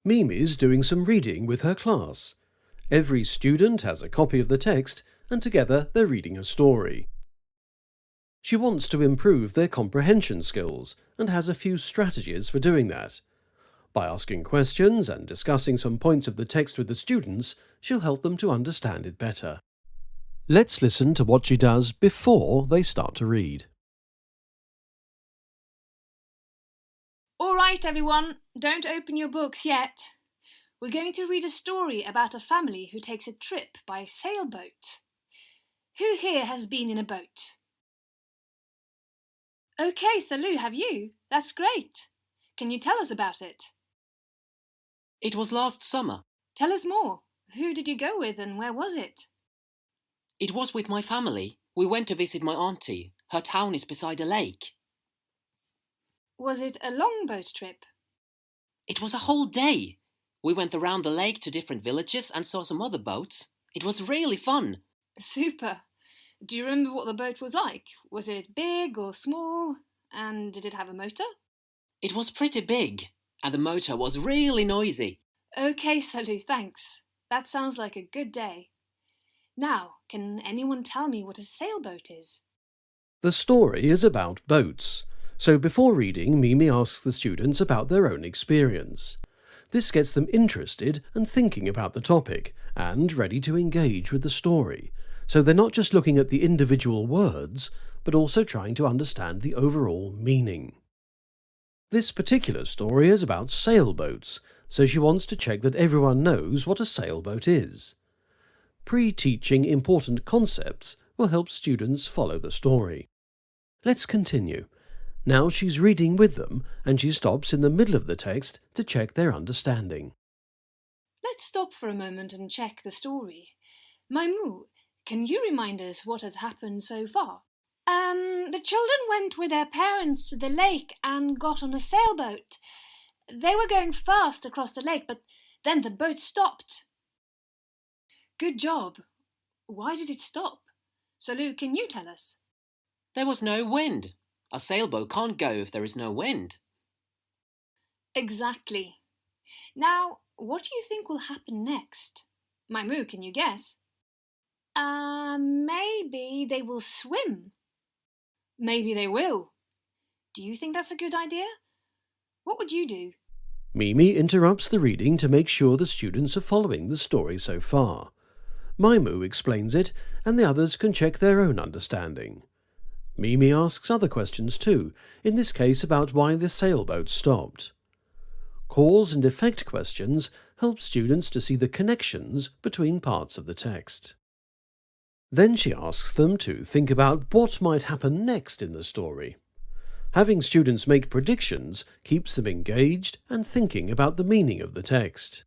Mimi's doing some reading with her class. Every student has a copy of the text, and together they're reading a story. She wants to improve their comprehension skills and has a few strategies for doing that. By asking questions and discussing some points of the text with the students, she'll help them to understand it better. Let's listen to what she does before they start to read. All right, everyone, don't open your books yet. We're going to read a story about a family who takes a trip by sailboat. Who here has been in a boat? OK, Salou, have you? That's great. Can you tell us about it? It was last summer. Tell us more. Who did you go with and where was it? It was with my family. We went to visit my auntie. Her town is beside a lake. Was it a long boat trip? It was a whole day. We went around the lake to different villages and saw some other boats. It was really fun. Super. Do you remember what the boat was like? Was it big or small? And did it have a motor? It was pretty big, and the motor was really noisy. OK, Salou, thanks. That sounds like a good day. Now, can anyone tell me what a sailboat is? The story is about boats. So before reading, Mimi asks the students about their own experience. This gets them interested and thinking about the topic and ready to engage with the story. So they're not just looking at the individual words, but also trying to understand the overall meaning. This particular story is about sailboats, so she wants to check that everyone knows what a sailboat is. Pre-teaching important concepts will help students follow the story. Let's continue. Now she's reading with them, and she stops in the middle of the text to check their understanding. Let's stop for a moment and check the story. Maimu, can you remind us what has happened so far? The children went with their parents to the lake and got on a sailboat. They were going fast across the lake, but then the boat stopped. Good job. Why did it stop? Salou, can you tell us? There was no wind. A sailboat can't go if there is no wind. Exactly. Now, what do you think will happen next? Maimu, can you guess? Maybe they will swim. Maybe they will. Do you think that's a good idea? What would you do? Mimi interrupts the reading to make sure the students are following the story so far. Maimu explains it, and the others can check their own understanding. Mimi asks other questions too, in this case about why the sailboat stopped. Cause and effect questions help students to see the connections between parts of the text. Then she asks them to think about what might happen next in the story. Having students make predictions keeps them engaged and thinking about the meaning of the text.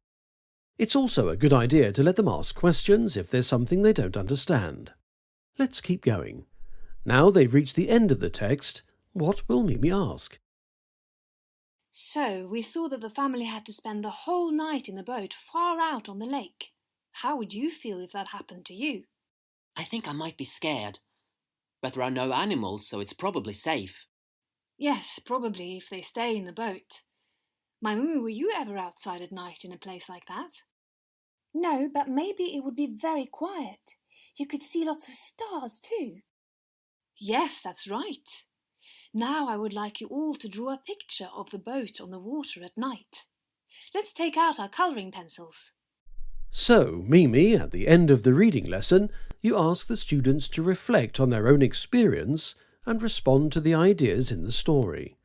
It's also a good idea to let them ask questions if there's something they don't understand. Let's keep going. Now they've reached the end of the text, what will Mimi ask? So, we saw that the family had to spend the whole night in the boat far out on the lake. How would you feel if that happened to you? I think I might be scared. But there are no animals, so it's probably safe. Yes, probably if they stay in the boat. Maimu, were you ever outside at night in a place like that? No, but maybe it would be very quiet. You could see lots of stars too. Yes, that's right. Now I would like you all to draw a picture of the boat on the water at night. Let's take out our colouring pencils. So, Mimi, at the end of the reading lesson, you ask the students to reflect on their own experience and respond to the ideas in the story.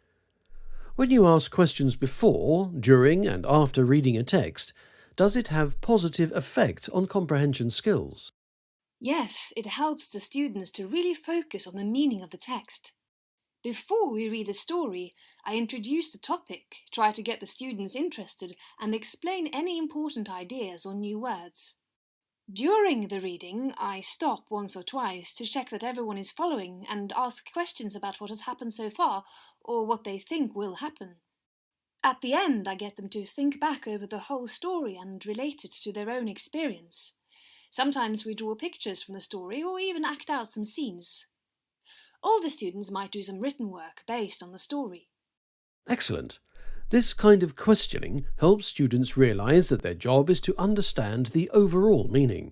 When you ask questions before, during and after reading a text, does it have positive effect on comprehension skills? Yes, it helps the students to really focus on the meaning of the text. Before we read a story, I introduce the topic, try to get the students interested and explain any important ideas or new words. During the reading, I stop once or twice to check that everyone is following and ask questions about what has happened so far or what they think will happen. At the end, I get them to think back over the whole story and relate it to their own experience. Sometimes we draw pictures from the story or even act out some scenes. All the students might do some written work based on the story. Excellent. This kind of questioning helps students realise that their job is to understand the overall meaning.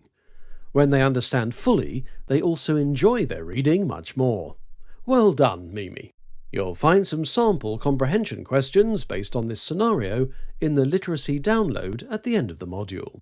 When they understand fully, they also enjoy their reading much more. Well done, Mimi. You'll find some sample comprehension questions based on this scenario in the literacy download at the end of the module.